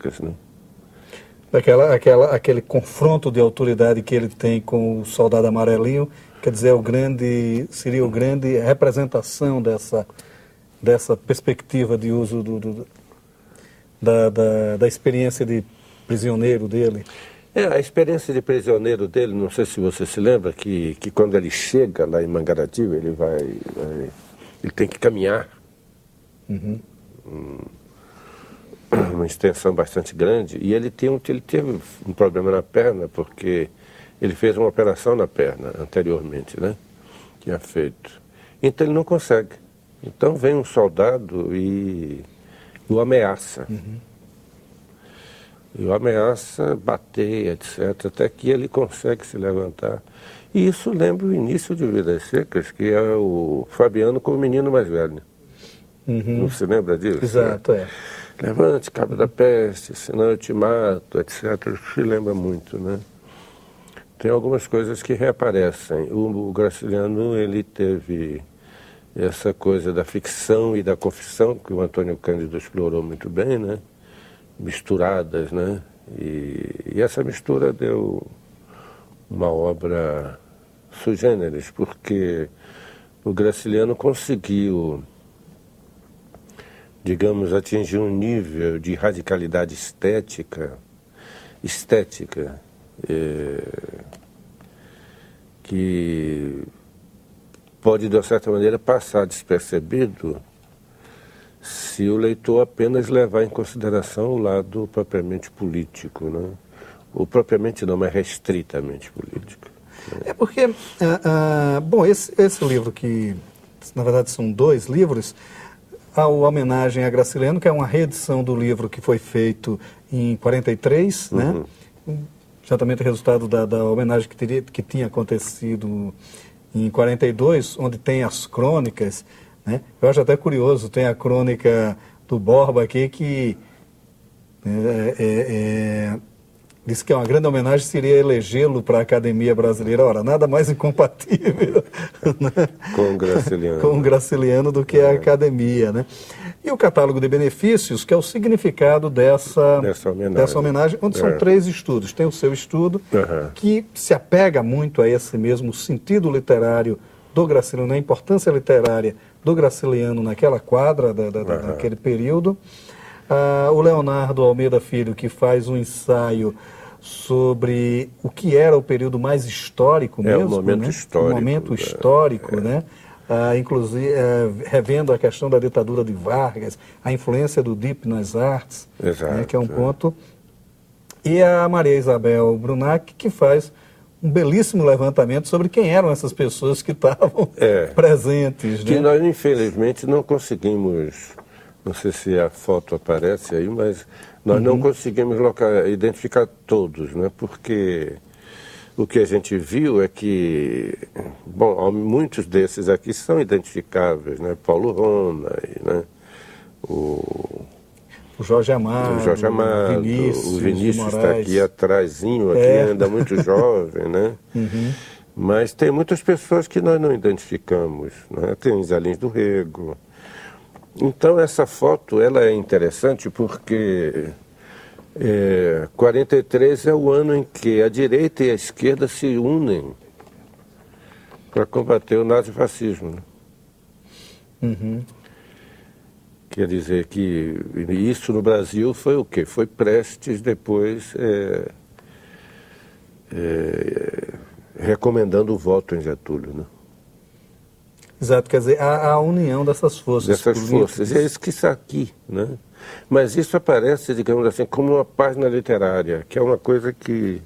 né? Aquele confronto de autoridade que ele tem com o soldado amarelinho, quer dizer, seria o grande representação dessa perspectiva de uso da experiência de prisioneiro dele. A experiência de prisioneiro dele, não sei se você se lembra, que quando ele chega lá em Mangaratiba, ele tem que caminhar. Uhum. Uma extensão bastante grande, e ele teve um problema na perna, porque ele fez uma operação na perna anteriormente, né? Tinha feito. Então ele não consegue. Então vem um soldado e o ameaça. Uhum. E o ameaça bater, etc., até que ele consegue se levantar. E isso lembra o início de Vidas Secas, que é o Fabiano com o menino mais velho. Uhum. Não se lembra disso? Exato, é. Levante, cabra da peste, senão eu te mato, etc. Se lembra muito, né? Tem algumas coisas que reaparecem. O Graciliano, ele teve essa coisa da ficção e da confissão, que o Antônio Cândido explorou muito bem, né? Misturadas, né? E essa mistura deu uma obra sui generis, porque o Graciliano conseguiu, digamos, atingir um nível de radicalidade estética que pode, de uma certa maneira, passar despercebido se o leitor apenas levar em consideração o lado propriamente político, né? Ou propriamente não, mas restritamente político. É porque, bom, esse livro que, na verdade, são 2 livros, a homenagem a Graciliano, que é uma reedição do livro que foi feito em 43, né? Exatamente o resultado da homenagem que tinha acontecido em 42, onde tem as crônicas, né? Eu acho até curioso, tem a crônica do Borba aqui que diz que é uma grande homenagem seria elegê-lo para a Academia Brasileira. Ora, nada mais incompatível né? com o Graciliano do que a Academia, né? E o catálogo de benefícios, que é o significado dessa homenagem, onde são 3 estudos. Tem o seu estudo, que se apega muito a esse mesmo sentido literário do Graciliano, a importância literária do Graciliano naquela quadra, daquele período. O Leonardo Almeida Filho, que faz um ensaio sobre o que era o período mais histórico mesmo. O momento histórico. O momento histórico, né? Inclusive, revendo a questão da ditadura de Vargas, a influência do DIP nas artes, né, que é um ponto. E a Maria Isabel Brunac, que faz um belíssimo levantamento sobre quem eram essas pessoas que estavam presentes. Que né? nós, infelizmente, não conseguimos, não sei se a foto aparece aí, mas nós não conseguimos identificar todos, né? Porque o que a gente viu é que, bom, muitos desses aqui são identificáveis, né? Paulo Rona, né? O Jorge Amado, o Vinícius está aqui atrasinho, aqui ainda muito jovem, né? Mas tem muitas pessoas que nós não identificamos, né? Tem Zé Lins do Rego. Então essa foto ela é interessante porque 43 é o ano em que a direita e a esquerda se unem para combater o nazifascismo. Né? Quer dizer que isso no Brasil foi o quê? Foi Prestes depois recomendando o voto em Getúlio, né? Exato, quer dizer, a união dessas forças políticas. É isso que está aqui, né? Mas isso aparece, digamos assim, como uma página literária, que é uma coisa que,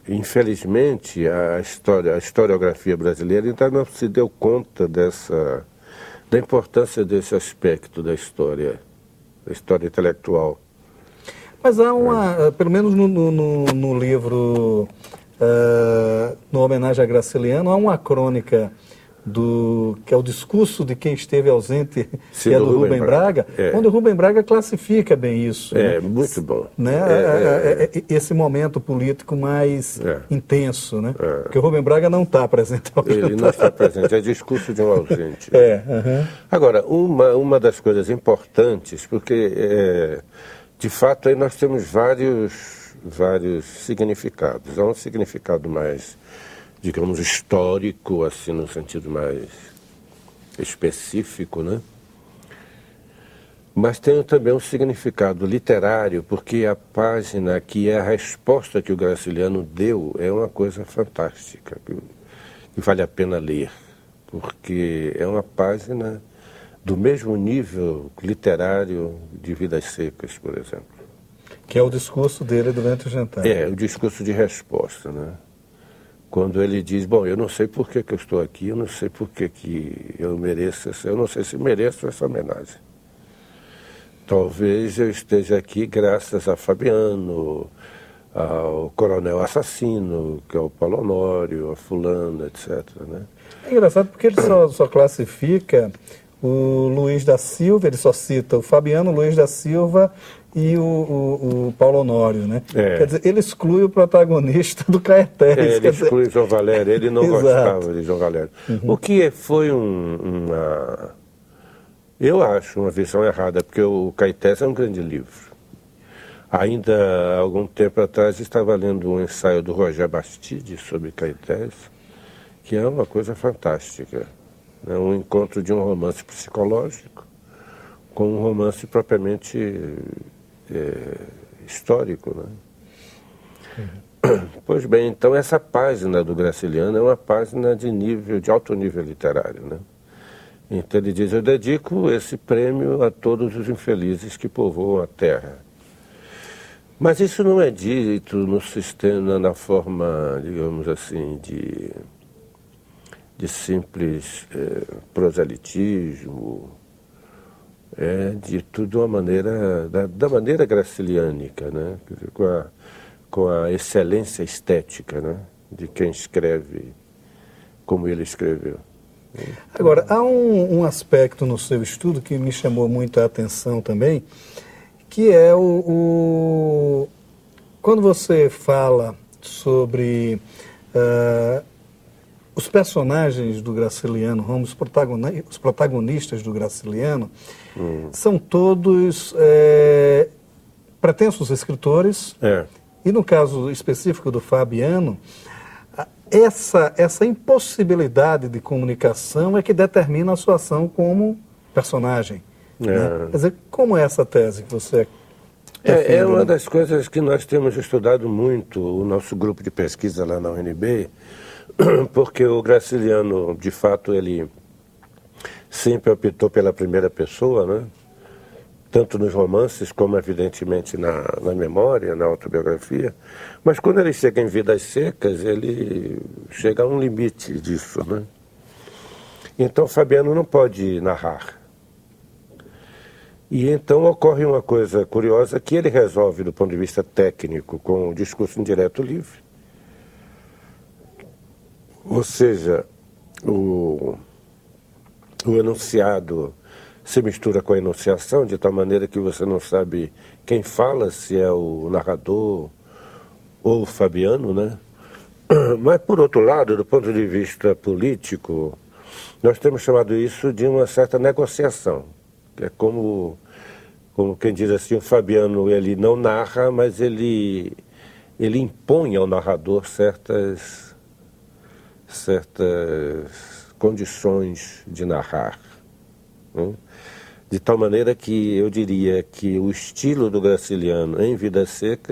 infelizmente, a historiografia brasileira ainda não se deu conta da importância desse aspecto da história intelectual. Mas há pelo menos no livro, no Homenagem a Graciliano, há uma crônica que é o discurso de quem esteve ausente, Sim, que é do Rubem Braga, onde o Rubem Braga classifica bem isso. É, né? Muito bom. Né? Esse momento político mais intenso, né? Porque o Rubem Braga não está presente. Ele não está presente, é discurso de um ausente. Agora, uma das coisas importantes, porque De fato, aí nós temos vários significados. Há um significado mais, digamos, histórico, assim, no sentido mais específico, né? Mas tem também um significado literário, porque a página que é a resposta que o Graciliano deu é uma coisa fantástica, que vale a pena ler, porque é uma página do mesmo nível literário de Vidas Secas, por exemplo. Que é o discurso dele durante o jantar. É, o discurso de resposta, né? Quando ele diz, bom, eu não sei por que eu estou aqui, eu não sei por que eu mereço, eu não sei se mereço essa homenagem. Talvez eu esteja aqui graças a Fabiano, ao coronel assassino, que é o Paulo Honório, a fulano, etc. Né? É engraçado porque ele só classifica o Luiz da Silva, ele só cita o Fabiano, o Luiz da Silva e o Paulo Honório, né? É. Quer dizer, ele exclui o protagonista do Caetés. Ele exclui João Valério, ele não gostava de João Valério. O que foi eu acho uma visão errada, porque o Caetés é um grande livro. Ainda há algum tempo atrás estava lendo um ensaio do Roger Bastide sobre Caetés, que é uma coisa fantástica. É um encontro de um romance psicológico com um romance propriamente histórico, né? Pois bem, então essa página do Graciliano é uma página de alto nível literário, né? Então ele diz, eu dedico esse prêmio a todos os infelizes que povoam a terra. Mas isso não é dito no sistema, na forma, digamos assim, de simples proselitismo, dito de uma maneira, da maneira graciliânica, né? Quer dizer, com a excelência estética, né? De quem escreve como ele escreveu. Agora, há um aspecto no seu estudo que me chamou muito a atenção também, que é quando você fala sobre os personagens do Graciliano Ramos, os protagonistas do Graciliano, são todos pretensos escritores, e no caso específico do Fabiano, essa impossibilidade de comunicação é que determina a sua ação como personagem. Né? Quer dizer, como é essa tese que você defende? É uma das coisas que nós temos estudado muito, o nosso grupo de pesquisa lá na UNB, porque o Graciliano, de fato, ele sempre optou pela primeira pessoa, né? Tanto nos romances como, evidentemente, na memória, na autobiografia. Mas quando ele chega em Vidas Secas, ele chega a um limite disso, né? Então, Fabiano não pode narrar. E então ocorre uma coisa curiosa que ele resolve do ponto de vista técnico com o discurso indireto livre. Ou seja, o enunciado se mistura com a enunciação, de tal maneira que você não sabe quem fala, se é o narrador ou o Fabiano, né? Mas, por outro lado, do ponto de vista político, nós temos chamado isso de uma certa negociação, que é como quem diz assim, o Fabiano, ele não narra, mas ele impõe ao narrador certas condições de narrar, né? De tal maneira que eu diria que o estilo do Graciliano em Vidas Secas